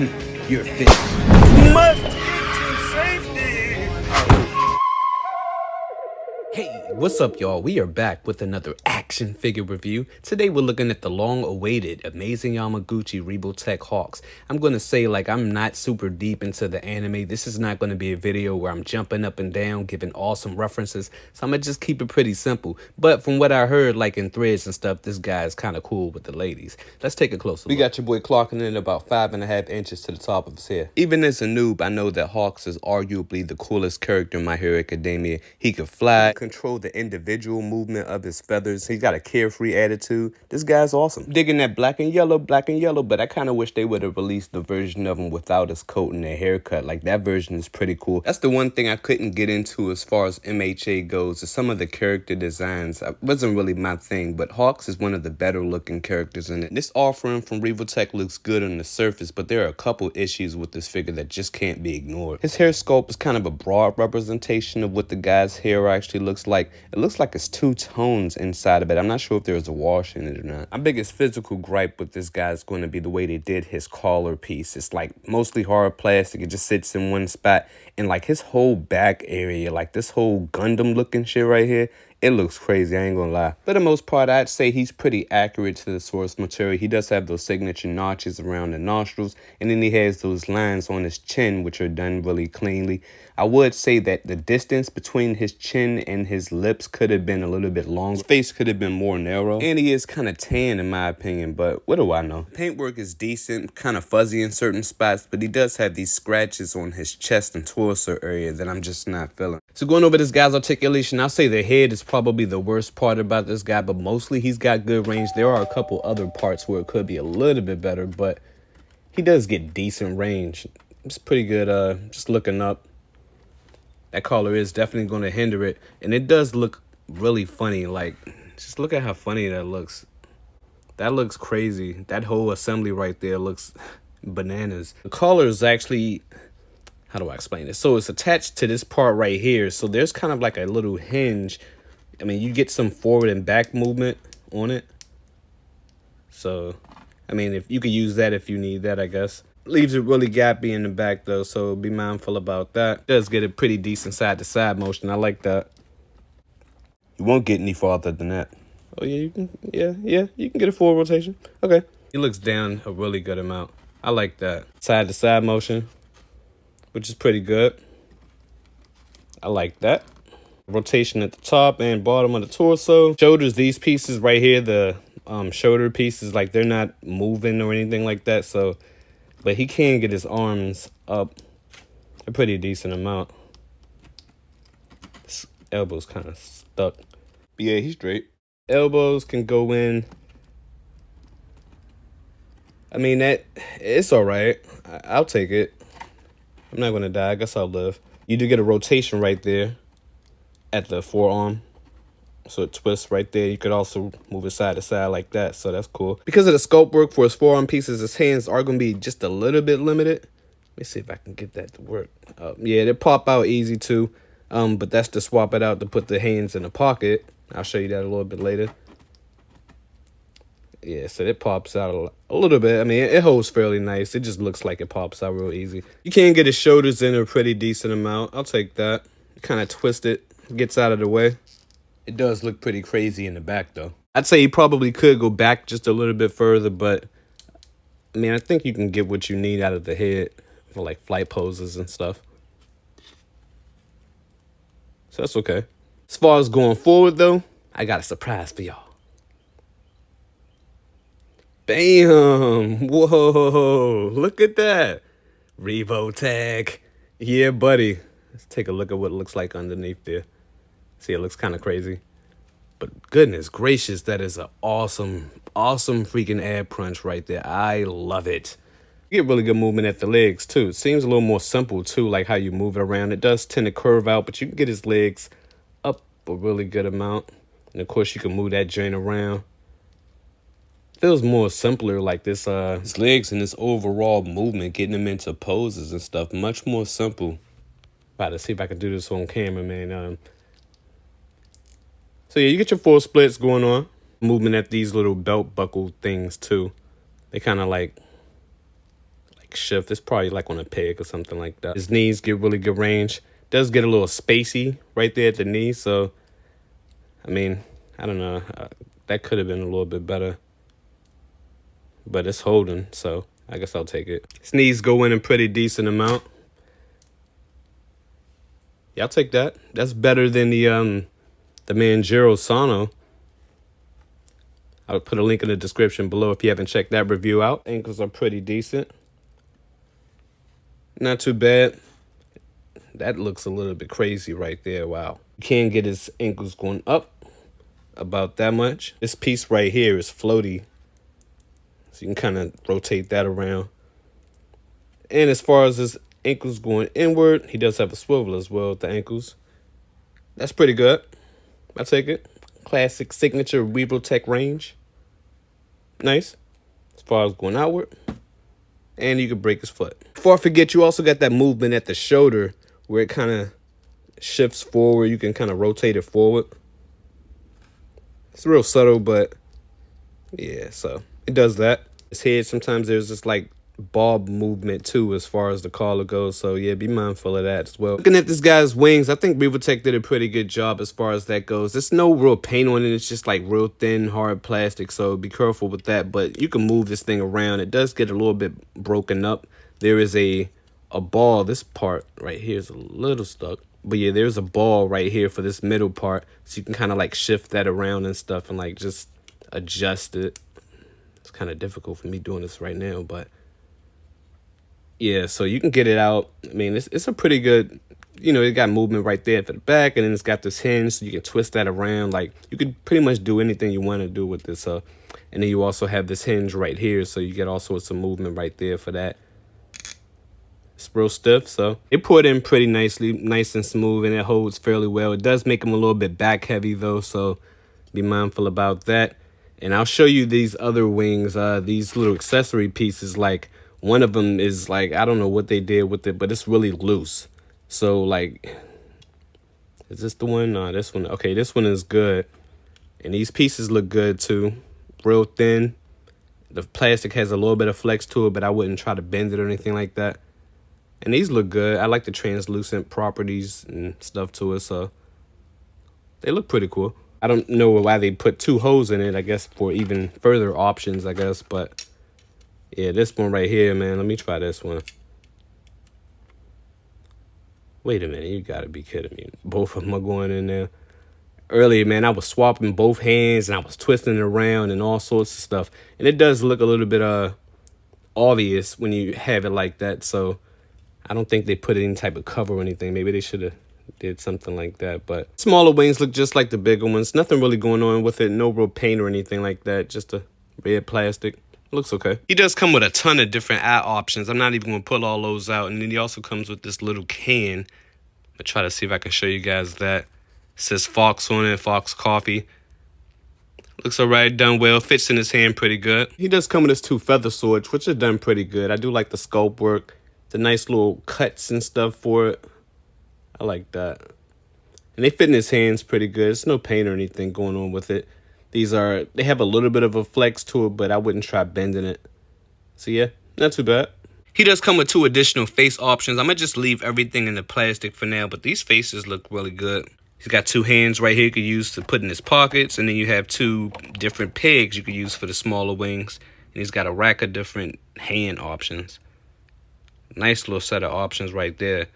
You're finished. Must get to safety. Hey, what's up, y'all? We are back with another action figure review. Today we're looking at the long-awaited Amazing Yamaguchi Revoltech Hawks. I'm going to say, like, I'm not super deep into the anime. This is not going to be a video where I'm jumping up and down, giving awesome references. So I'm going to just keep it pretty simple. But from what I heard, like in threads and stuff, this guy is kind of cool with the ladies. Let's take a closer look. We got your boy clocking in about 5.5 inches to the top of his hair. Even as a noob, I know that Hawks is arguably the coolest character in My Hero Academia. He could fly, control the individual movement of his feathers. He's got a carefree attitude. This guy's awesome. Digging that black and yellow, but I kind of wish they would have released the version of him without his coat and the haircut. Like, that version is pretty cool. That's the one thing I couldn't get into as far as MHA goes, is some of the character designs. It wasn't really my thing, but Hawks is one of the better looking characters in it. This offering from Revoltech looks good on the surface, but there are a couple issues with this figure that just can't be ignored. His hair sculpt is kind of a broad representation of what the guy's hair actually looks like. It looks like it's two tones inside of it. I'm not sure if there's a wash in it or not. My biggest physical gripe with this guy is going to be the way they did his collar piece. It's like mostly hard plastic. It just sits in one spot. And like his whole back area, like this whole Gundam looking shit right here, it looks crazy, I ain't gonna lie. For the most part, I'd say he's pretty accurate to the source material. He does have those signature notches around the nostrils, and then he has those lines on his chin, which are done really cleanly. I would say that the distance between his chin and his lips could have been a little bit longer. His face could have been more narrow, and he is kind of tan in my opinion, but what do I know? Paintwork is decent, kind of fuzzy in certain spots, but he does have these scratches on his chest and torso area that I'm just not feeling. So going over this guy's articulation, I'll say the head is probably the worst part about this guy, but mostly he's got good range. There are a couple other parts where it could be a little bit better, but he does get decent range. It's pretty good. Just looking up, that collar is definitely going to hinder it, and it does look really funny. Like, just look at how funny that looks. That looks crazy. That whole assembly right there looks bananas. The collar is actually, how do I explain it? So it's attached to this part right here. So there's kind of like a little hinge. I mean, you get some forward and back movement on it. So, I mean, if you could use that if you need that, I guess. Leaves it really gappy in the back though, so be mindful about that. Does get a pretty decent side to side motion. I like that. You won't get any farther than that. Oh yeah, you can. Yeah, you can get a full rotation. Okay. He looks down a really good amount. I like that. Side to side motion, which is pretty good. I like that. Rotation at the top and bottom of the torso. Shoulders, these pieces right here, the shoulder pieces, like they're not moving or anything like that. So, but he can get his arms up a pretty decent amount. His elbow's kind of stuck. But yeah, he's straight. Elbows can go in. I mean, that it's all right. I'll take it. I'm not going to die. I guess I'll live. You do get a rotation right there at the forearm. So it twists right there. You could also move it side to side like that. So that's cool. Because of the sculpt work for his forearm pieces, his hands are going to be just a little bit limited. Let me see if I can get that to work. Yeah, they pop out easy too. But that's to swap it out to put the hands in the pocket. I'll show you that a little bit later. Yeah, so it pops out a little bit. I mean, it holds fairly nice. It just looks like it pops out real easy. You can get his shoulders in a pretty decent amount. I'll take that. Kind of twist it, gets out of the way. It does look pretty crazy in the back, though. I'd say you probably could go back just a little bit further, but I mean, I think you can get what you need out of the head for like flight poses and stuff. So that's okay. As far as going forward, though, I got a surprise for y'all. Bam! Whoa! Look at that. Revoltech. Yeah, buddy. Let's take a look at what it looks like underneath there. See, it looks kind of crazy. But goodness gracious, that is an awesome freaking ab crunch right there. I love it. You get really good movement at the legs, too. It seems a little more simple, too, like how you move it around. It does tend to curve out, but you can get his legs up a really good amount. And, of course, you can move that joint around. Feels more simpler, like this his legs and this overall movement, getting him into poses and stuff, much more simple. About to see if I can do this on camera, man. So yeah, you get your full splits going on. Movement at these little belt buckle things too. They kind of like like shift. It's probably like on a peg or something like that. His knees get really good range. Does get a little spacey right there at the knee. So, I mean, I don't know. That could have been a little bit better. But it's holding, so I guess I'll take it. His knees go in a pretty decent amount. Yeah, I'll take that. That's better than the MANJIRO SANO. I'll put a link in the description below if you haven't checked that review out. Ankles are pretty decent. Not too bad. That looks a little bit crazy right there. Wow. You can get his ankles going up about that much. This piece right here is floaty, so you can kind of rotate that around. And as far as his ankles going inward, he does have a swivel as well with the ankles. That's pretty good. I'll take it. Classic signature Revoltech range. Nice. As far as going outward. And you can break his foot. Before I forget, you also got that movement at the shoulder where it kind of shifts forward. You can kind of rotate it forward. It's real subtle, but yeah, so it does that. His head, sometimes there's this like bob movement too as far as the collar goes, so yeah, be mindful of that as well. Looking at this guy's wings, I think Revoltech did a pretty good job as far as that goes. There's no real paint on it. It's just like real thin, hard plastic, so be careful with that. But you can move this thing around. It does get a little bit broken up. There is a ball. This part right here is a little stuck, but yeah, there's a ball right here for this middle part, so you can kind of like shift that around and stuff and like just adjust it. It's kind of difficult for me doing this right now, but yeah, so you can get it out. I mean, it's a pretty good, you know, it got movement right there at the back, and then it's got this hinge, so you can twist that around. Like, you can pretty much do anything you want to do with this. And then you also have this hinge right here, so you get all sorts of movement right there for that. It's real stiff, so it poured in pretty nicely, nice and smooth, and it holds fairly well. It does make them a little bit back heavy, though, so be mindful about that. And I'll show you these other wings, these little accessory pieces. Like, one of them is like, I don't know what they did with it, but it's really loose. So like, is this the one? No, this one. Okay, this one is good. And these pieces look good too. Real thin. The plastic has a little bit of flex to it, but I wouldn't try to bend it or anything like that. And these look good. I like the translucent properties and stuff to it, so they look pretty cool. I don't know why they put two holes in it, I guess for even further options, I guess, but yeah, this one right here, man. Let me try this one. Wait a minute. You got to be kidding me. Both of them are going in there. Earlier, man, I was swapping both hands, and I was twisting it around and all sorts of stuff. And it does look a little bit obvious when you have it like that. So I don't think they put any type of cover or anything. Maybe they should have did something like that. But smaller wings look just like the bigger ones. Nothing really going on with it. No real paint or anything like that. Just a red plastic. Looks okay. He does come with a ton of different eye options. I'm not even going to pull all those out. And then he also comes with this little can. I'll try to see if I can show you guys that. It says Fox on it, Fox Coffee. Looks alright, done well. Fits in his hand pretty good. He does come with his two feather swords, which are done pretty good. I do like the sculpt work. The nice little cuts and stuff for it. I like that. And they fit in his hands pretty good. There's no paint or anything going on with it. They have a little bit of a flex to it, but I wouldn't try bending it. So yeah, not too bad. He does come with two additional face options. I'm going to just leave everything in the plastic for now, but these faces look really good. He's got two hands right here you could use to put in his pockets, and then you have two different pegs you could use for the smaller wings. And he's got a rack of different hand options. Nice little set of options right there.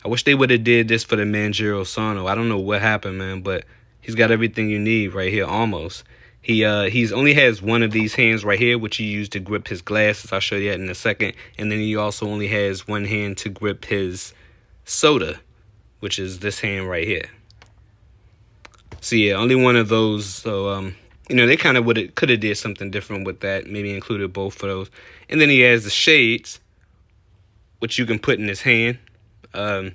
I wish they would have did this for the MANJIRO SANO. I don't know what happened, man, but he's got everything you need right here, almost. He's only has one of these hands right here, which he used to grip his glasses. I'll show you that in a second. And then he also only has one hand to grip his soda, which is this hand right here. So yeah, only one of those. So you know, they kind of could have did something different with that. Maybe included both of those. And then he has the shades, which you can put in his hand. I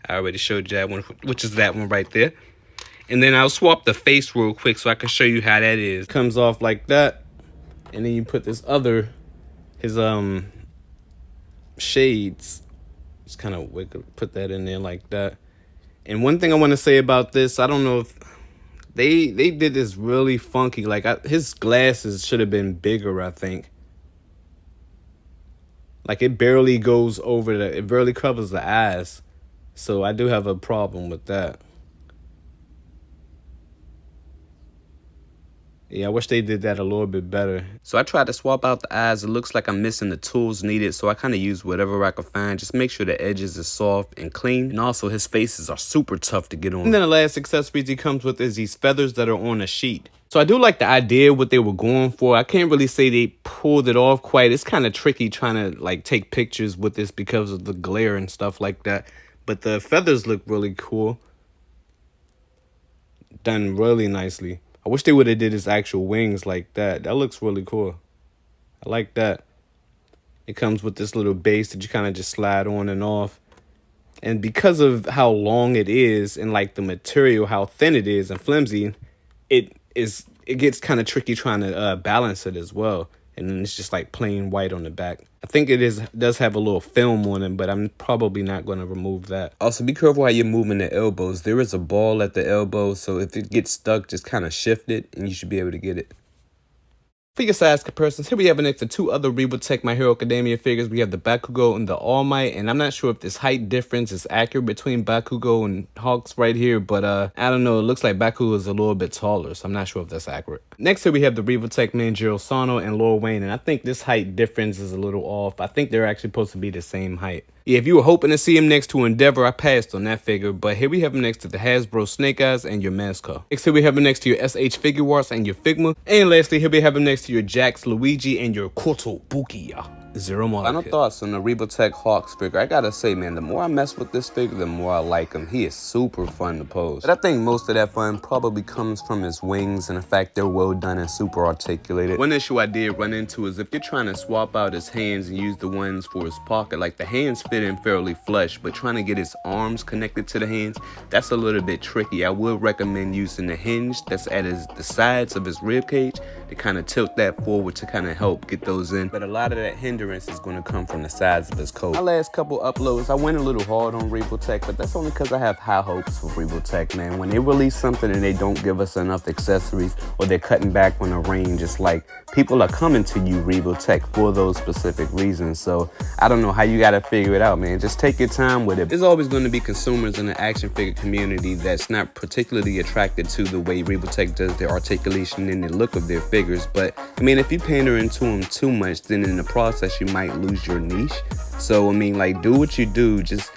already showed you that one, which is that one right there. And then I'll swap the face real quick so I can show you how that is. Comes off like that. And then you put this other, his shades. Just kind of put that in there like that. And one thing I want to say about this, I don't know if they did this really funky. Like his glasses should have been bigger, I think. Like it barely goes over it barely covers the eyes. So I do have a problem with that. Yeah, I wish they did that a little bit better. So I tried to swap out the eyes. It looks like I'm missing the tools needed, so I kind of use whatever I could find. Just make sure the edges are soft and clean. And also his faces are super tough to get on. And then the last accessories he comes with is these feathers that are on a sheet. So I do like the idea what they were going for. I can't really say they pulled it off quite. It's kind of tricky trying to like take pictures with this because of the glare and stuff like that. But the feathers look really cool. Done really nicely. I wish they would have did his actual wings like that. That looks really cool. I like that. It comes with this little base that you kind of just slide on and off. And because of how long it is and like the material, how thin it is and flimsy, it gets kind of tricky trying to balance it as well. And then it's just like plain white on the back. I think it does have a little film on it, but I'm probably not going to remove that. Also, be careful how you're moving the elbows. There is a ball at the elbow, so if it gets stuck, just kind of shift it, and you should be able to get it. Figure size comparisons. Here we have next to two other Revoltech My Hero Academia figures. We have the Bakugo and the All Might, and I'm not sure if this height difference is accurate between Bakugo and Hawks right here, but I don't know. It looks like Bakugo is a little bit taller, so I'm not sure if that's accurate. Next here we have the Revoltech MANJIRO, SANO, and Lil Wayne, and I think this height difference is a little off. I think they're actually supposed to be the same height. Yeah, if you were hoping to see him next to Endeavor, I passed on that figure, but here we have him next to the Hasbro Snake Eyes and your Masco. Next here we have him next to your SH Figure Arts and your Figma. And lastly, here we have him next to your Jax Luigi and your Kotobukiya. Zero Model Final thoughts on the Revoltech Hawks figure. I gotta say, man, the more I mess with this figure, the more I like him. He is super fun to pose. But I think most of that fun probably comes from his wings and the fact they're well done and super articulated. One issue I did run into is if you're trying to swap out his hands and use the ones for his pocket, like the hands fit in fairly flush, but trying to get his arms connected to the hands, that's a little bit tricky. I would recommend using the hinge that's at the sides of his rib cage to kind of tilt that forward to kind of help get those in. But a lot of that hindrance is going to come from the sides of his coat. My last couple uploads, I went a little hard on Revoltech, but that's only because I have high hopes for Revoltech, man. When they release something and they don't give us enough accessories or they're cutting back on the range, it's like people are coming to you, Revoltech, for those specific reasons. So I don't know how you got to figure it out, man. Just take your time with it. There's always going to be consumers in the action figure community that's not particularly attracted to the way Revoltech does their articulation and the look of their figures. But I mean, if you pander into them too much, then in the process you might lose your niche. So I mean, like, do what you do, just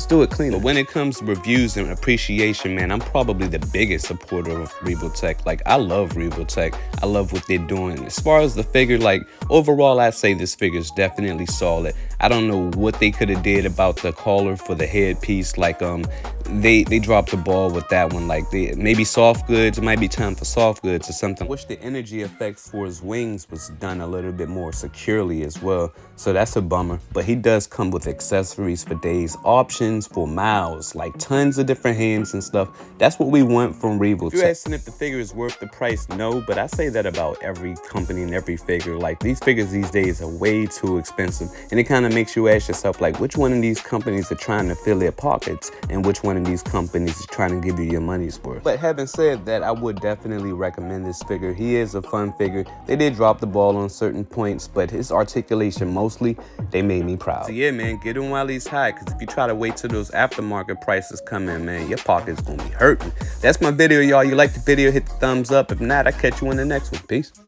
do it clean. But when it comes to reviews and appreciation, man, I'm probably the biggest supporter of Revoltech. Like, I love Revoltech. I love what they're doing. As far as the figure, like, overall, I'd say this figure is definitely solid. I don't know what they could have did about the collar for the headpiece. Like, they dropped the ball with that one. Like, maybe soft goods. It might be time for soft goods or something. I wish the energy effect for his wings was done a little bit more securely as well. So that's a bummer. But he does come with accessories for days, options for miles, like tons of different hands and stuff. That's what we want from Revoltech. If you're asking if the figure is worth the price, no, but I say that about every company and every figure. Like, these figures these days are way too expensive, and it kind of makes you ask yourself, like, which one of these companies are trying to fill their pockets and which one of these companies is trying to give you your money's worth. But having said that, I would definitely recommend this figure. He is a fun figure. They did drop the ball on certain points, but his articulation, mostly, they made me proud. So yeah, man, get him while he's high, because if you try to wait till those aftermarket prices come in, man, your pocket's gonna be hurting. That's my video, y'all. You like the video, hit the thumbs up. If not, I'll catch you in the next one. Peace.